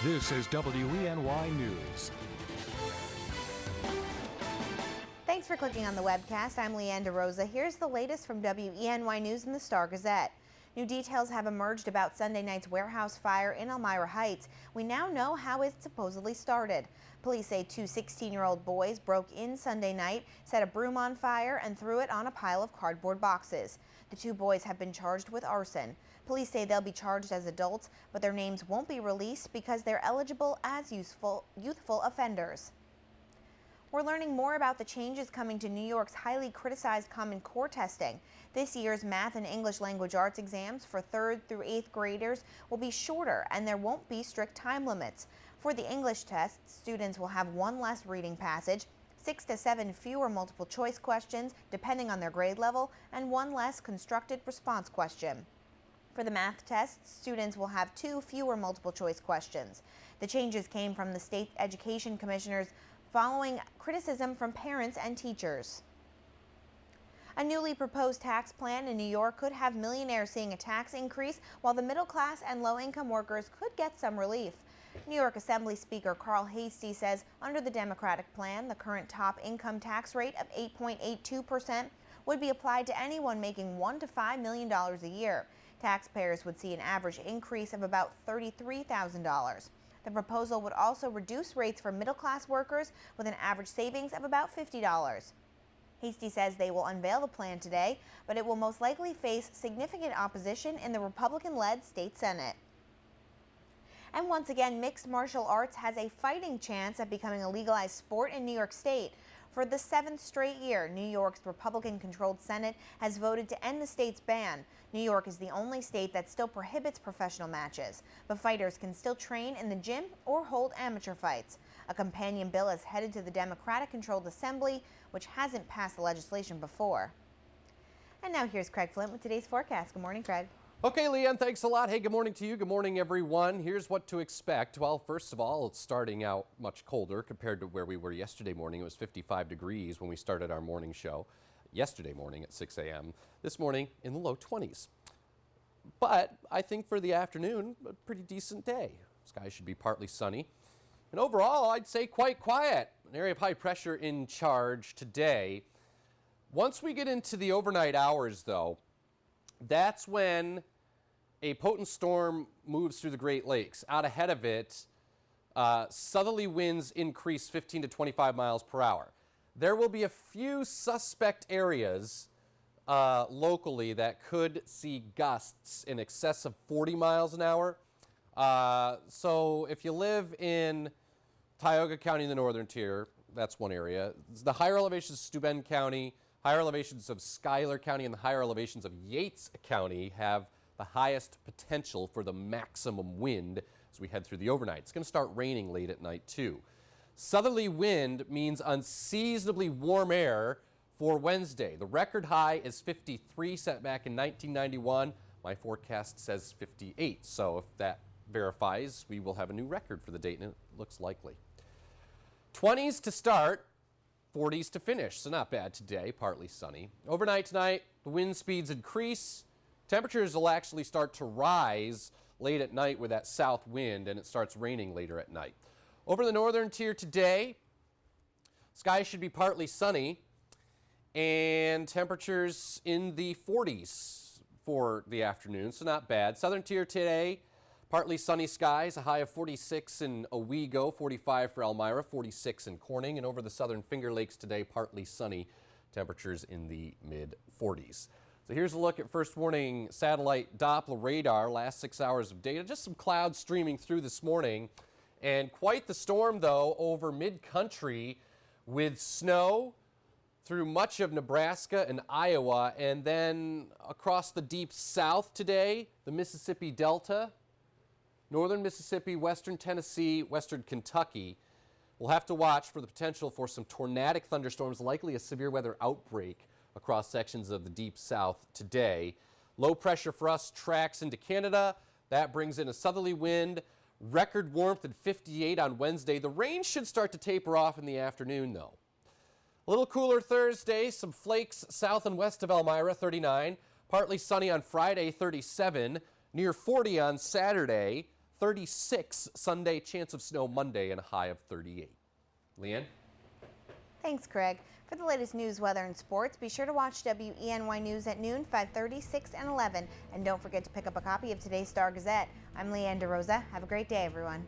This is WENY News. Thanks for clicking on the webcast. I'm Leanne DeRosa. Here's the latest from WENY News and the Star-Gazette. New details have emerged about Sunday night's warehouse fire in Elmira Heights. We now know how it supposedly started. Police say two 16-year-old boys broke in Sunday night, set a broom on fire, and threw it on a pile of cardboard boxes. The two boys have been charged with arson. Police say they'll be charged as adults, but their names won't be released because they're eligible as youthful offenders. We're learning more about the changes coming to New York's highly criticized Common Core testing. This year's math and English language arts exams for 3rd through 8th graders will be shorter, and there won't be strict time limits. For the English test, students will have one less reading passage, 6 to 7 fewer multiple choice questions, depending on their grade level, and one less constructed response question. For the math test, students will have 2 fewer multiple choice questions. The changes came from the state education commissioners following criticism from parents and teachers. A newly proposed tax plan in New York could have millionaires seeing a tax increase, while the middle class and low-income workers could get some relief. New York Assembly Speaker Carl Hastie says under the Democratic plan, the current top income tax rate of 8.82% would be applied to anyone making $1 to $5 million a year. Taxpayers would see an average increase of about $33,000. The proposal would also reduce rates for middle-class workers with an average savings of about $50. Hastie says they will unveil the plan today, but it will most likely face significant opposition in the Republican-led state Senate. And once again, mixed martial arts has a fighting chance at becoming a legalized sport in New York State. For the 7th straight year, New York's Republican-controlled Senate has voted to end the state's ban. New York is the only state that still prohibits professional matches, but fighters can still train in the gym or hold amateur fights. A companion bill is headed to the Democratic-controlled Assembly, which hasn't passed the legislation before. And now here's Craig Flint with today's forecast. Good morning, Craig. Okay, Leanne, thanks a lot. Hey, good morning to you. Good morning, everyone. Here's what to expect. Well, first of all, it's starting out much colder compared to where we were yesterday morning. It was 55 degrees when we started our morning show yesterday morning at 6 a.m. This morning in the low 20s. But I think for the afternoon, a pretty decent day. Skies should be partly sunny. And overall, I'd say quite quiet. An area of high pressure in charge today. Once we get into the overnight hours, though, that's when a potent storm moves through the Great Lakes. Out ahead of it, southerly winds increase 15 to 25 miles per hour. There will be a few suspect areas locally that could see gusts in excess of 40 miles an hour. So if you live in Tioga County in the northern tier, that's one area. The higher elevations of Steuben County, higher elevations of Schuyler County, and the higher elevations of Yates County have the highest potential for the maximum wind as we head through the overnight. It's going to start raining late at night, too. Southerly wind means unseasonably warm air for Wednesday. The record high is 53, set back in 1991. My forecast says 58. So if that verifies, we will have a new record for the date, and it looks likely. 20s to start, 40s to finish, so not bad today, partly sunny. Overnight tonight, the wind speeds increase. Temperatures will actually start to rise late at night with that south wind, and it starts raining later at night. Over the northern tier today, skies should be partly sunny, and temperatures in the 40s for the afternoon, so not bad. Southern tier today, partly sunny skies, a high of 46 in Owego, 45 for Elmira, 46 in Corning, and over the southern Finger Lakes today, partly sunny, temperatures in the mid-40s. So here's a look at first warning satellite Doppler radar, last 6 hours of data. Just some clouds streaming through this morning, and quite the storm, though, over mid-country with snow through much of Nebraska and Iowa, and then across the deep south today, the Mississippi Delta, northern Mississippi, western Tennessee, western Kentucky. We'll have to watch for the potential for some tornadic thunderstorms, likely a severe weather outbreak across sections of the deep south today. Low pressure for us tracks into Canada. That brings in a southerly wind. Record warmth at 58 on Wednesday. The rain should start to taper off in the afternoon, though. A little cooler Thursday. Some flakes south and west of Elmira, 39. Partly sunny on Friday, 37. Near 40 on Saturday. 36 Sunday, chance of snow Monday, and a high of 38. Leanne? Thanks, Craig. For the latest news, weather, and sports, be sure to watch WENY News at noon, 5:30, 6, and 11. And don't forget to pick up a copy of today's Star Gazette. I'm Leanne DeRosa. Have a great day, everyone.